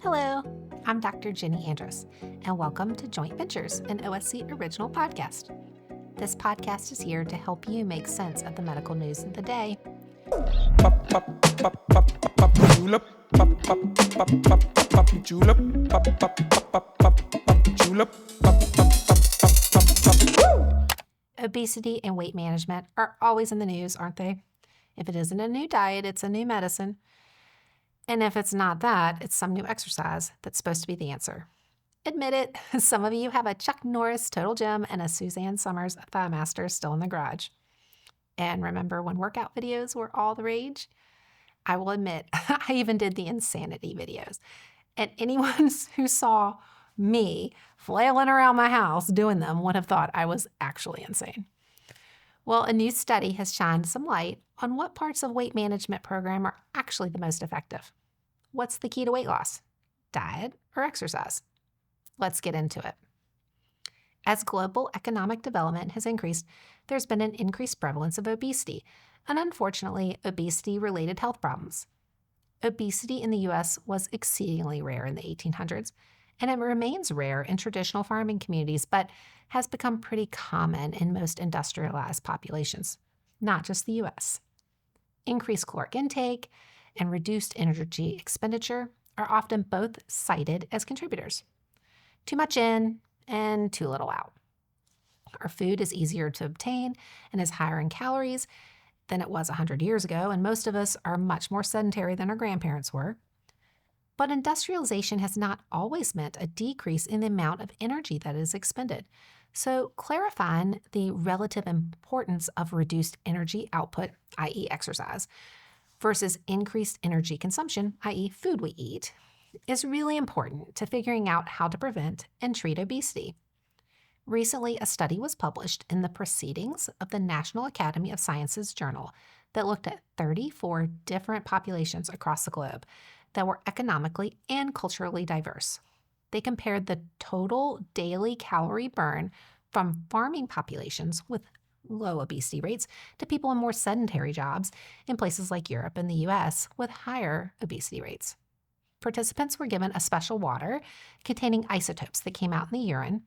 Hello, I'm Dr. Jenny Andrus, and welcome to Joint Ventures, an OSC original podcast. This podcast is here to help you make sense of the medical news of the day. Obesity and weight management are always in the news, aren't they? If it isn't a new diet, it's a new medicine. And if it's not that, it's some new exercise that's supposed to be the answer. Admit it, some of you have a Chuck Norris Total Gym and a Suzanne Summers Thigh Master still in the garage. And remember when workout videos were all the rage? I will admit, I even did the insanity videos. And anyone who saw me flailing around my house doing them would have thought I was actually insane. Well, a new study has shined some light on what parts of weight management program are actually the most effective. What's the key to weight loss? Diet or exercise? Let's get into it. As global economic development has increased, there's been an increased prevalence of obesity, and unfortunately, obesity-related health problems. Obesity in the U.S. was exceedingly rare in the 1800s, and it remains rare in traditional farming communities, but has become pretty common in most industrialized populations, not just the U.S. Increased caloric intake and reduced energy expenditure are often both cited as contributors. Too much in and too little out. Our food is easier to obtain and is higher in calories than it was 100 years ago, and most of us are much more sedentary than our grandparents were. But industrialization has not always meant a decrease in the amount of energy that is expended. So clarifying the relative importance of reduced energy output, i.e. exercise, versus increased energy consumption, i.e. food we eat, is really important to figuring out how to prevent and treat obesity. Recently, a study was published in the Proceedings of the National Academy of Sciences Journal that looked at 34 different populations across the globe that were economically and culturally diverse. They compared the total daily calorie burn from farming populations with low obesity rates to people in more sedentary jobs in places like Europe and the US with higher obesity rates. Participants were given a special water containing isotopes that came out in the urine,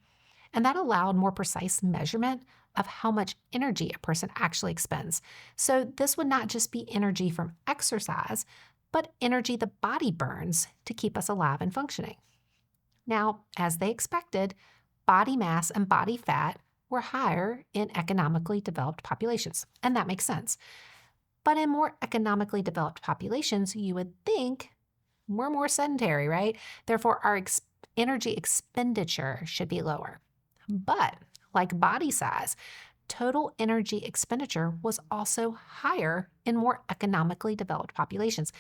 and that allowed more precise measurement of how much energy a person actually expends. So this would not just be energy from exercise, but energy the body burns to keep us alive and functioning. Now, as they expected, body mass and body fat were higher in economically developed populations, and that makes sense. But in more economically developed populations, you would think we're more sedentary, right? Therefore, our energy expenditure should be lower. But like body size, total energy expenditure was also higher in more economically developed populations.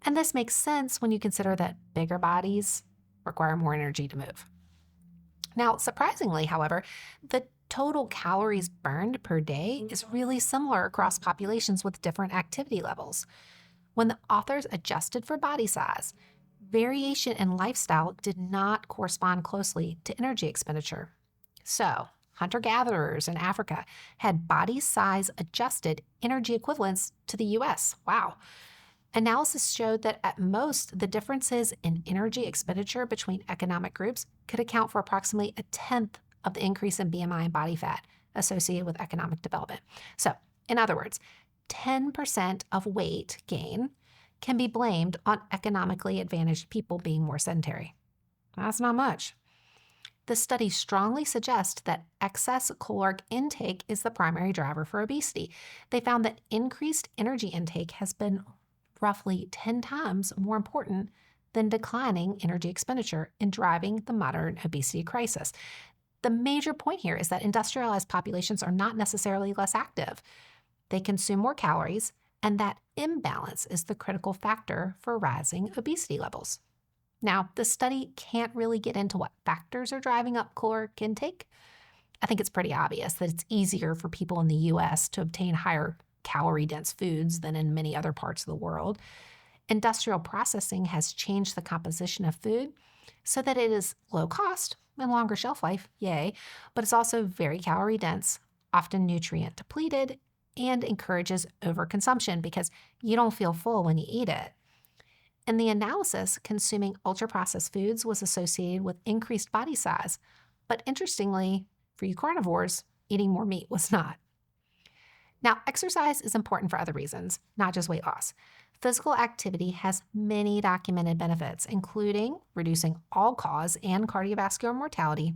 And this makes sense when you consider that bigger bodies require more energy to move. Now, surprisingly, however, the total calories burned per day is really similar across populations with different activity levels. When the authors adjusted for body size, variation in lifestyle did not correspond closely to energy expenditure. So, hunter-gatherers in Africa had body size adjusted energy equivalents to the US. Wow. Analysis showed that at most, the differences in energy expenditure between economic groups could account for approximately a tenth of the increase in BMI and body fat associated with economic development. So, in other words, 10% of weight gain can be blamed on economically advantaged people being more sedentary. That's not much. The study strongly suggests that excess caloric intake is the primary driver for obesity. They found that increased energy intake has been roughly 10 times more important than declining energy expenditure in driving the modern obesity crisis. The major point here is that industrialized populations are not necessarily less active. They consume more calories, and that imbalance is the critical factor for rising obesity levels. Now, the study can't really get into what factors are driving up caloric intake. I think it's pretty obvious that it's easier for people in the U.S. to obtain higher calorie-dense foods than in many other parts of the world. Industrial processing has changed the composition of food so that it is low cost and longer shelf life, yay, but it's also very calorie-dense, often nutrient depleted, and encourages overconsumption because you don't feel full when you eat it. In the analysis, consuming ultra-processed foods was associated with increased body size. But interestingly, for you carnivores, eating more meat was not. Now, exercise is important for other reasons, not just weight loss. Physical activity has many documented benefits, including reducing all-cause and cardiovascular mortality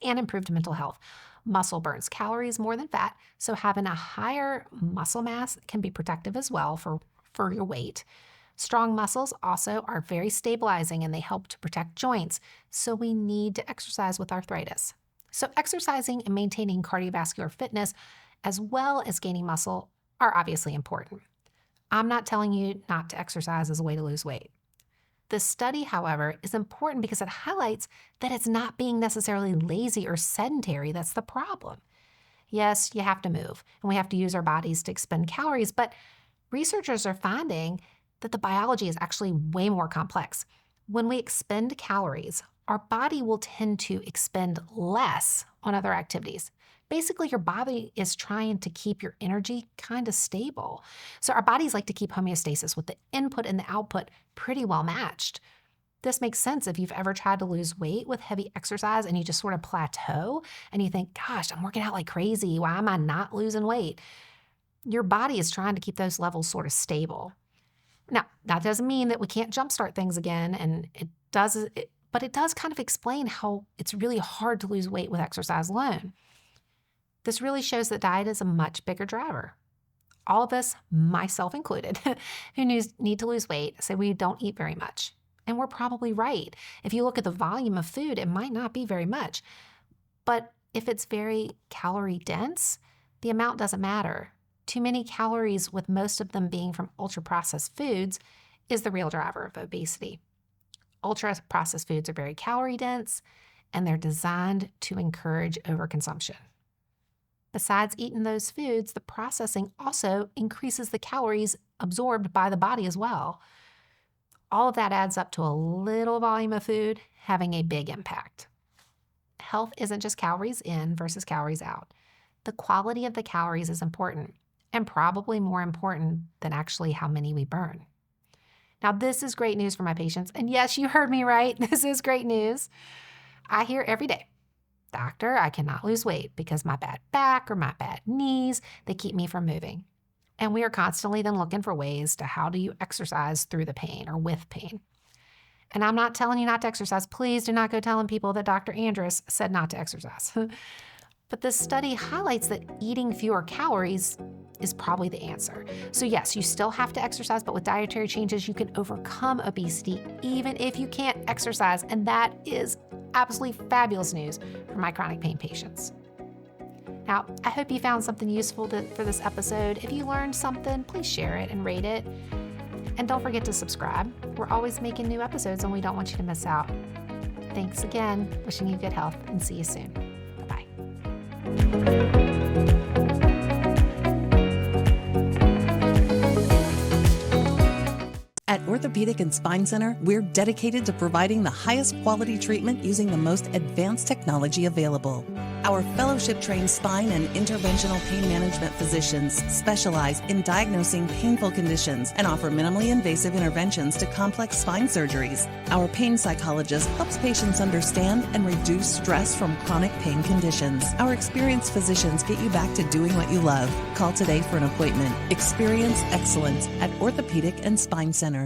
and improved mental health. Muscle burns calories more than fat, so having a higher muscle mass can be protective as well for your weight. Strong muscles also are very stabilizing and they help to protect joints, so we need to exercise with arthritis. So exercising and maintaining cardiovascular fitness as well as gaining muscle are obviously important. I'm not telling you not to exercise as a way to lose weight. This study, however, is important because it highlights that it's not being necessarily lazy or sedentary that's the problem. Yes, you have to move, and we have to use our bodies to expend calories, but researchers are finding that the biology is actually way more complex. When we expend calories, our body will tend to expend less on other activities. Basically, your body is trying to keep your energy kind of stable. So our bodies like to keep homeostasis with the input and the output pretty well matched. This makes sense if you've ever tried to lose weight with heavy exercise and you just sort of plateau and you think, gosh, I'm working out like crazy. Why am I not losing weight? Your body is trying to keep those levels sort of stable. Now, that doesn't mean that we can't jumpstart things again, and but it does kind of explain how it's really hard to lose weight with exercise alone. This really shows that diet is a much bigger driver. All of us, myself included, who need to lose weight say we don't eat very much. And we're probably right. If you look at the volume of food, it might not be very much. But if it's very calorie dense, the amount doesn't matter. Too many calories, with most of them being from ultra-processed foods, is the real driver of obesity. Ultra-processed foods are very calorie dense, and they're designed to encourage overconsumption. Besides eating those foods, the processing also increases the calories absorbed by the body as well. All of that adds up to a little volume of food having a big impact. Health isn't just calories in versus calories out. The quality of the calories is important, and probably more important than actually how many we burn. Now, this is great news for my patients, and yes, you heard me right. This is great news. I hear every day, "Doctor, I cannot lose weight because my bad back or my bad knees, they keep me from moving." And we are constantly then looking for ways to how do you exercise through the pain or with pain. And I'm not telling you not to exercise. Please do not go telling people that Dr. Andrus said not to exercise. But this study highlights that eating fewer calories is probably the answer. So yes, you still have to exercise, but with dietary changes, you can overcome obesity even if you can't exercise. And that is absolutely fabulous news for my chronic pain patients. Now, I hope you found something useful for this episode. If you learned something, please share it and rate it. And don't forget to subscribe. We're always making new episodes and we don't want you to miss out. Thanks again. Wishing you good health and see you soon. Bye. At Orthopedic and Spine Center, we're dedicated to providing the highest quality treatment using the most advanced technology available. Our fellowship-trained spine and interventional pain management physicians specialize in diagnosing painful conditions and offer minimally invasive interventions to complex spine surgeries. Our pain psychologist helps patients understand and reduce stress from chronic pain conditions. Our experienced physicians get you back to doing what you love. Call today for an appointment. Experience excellence at Orthopedic and Spine Center.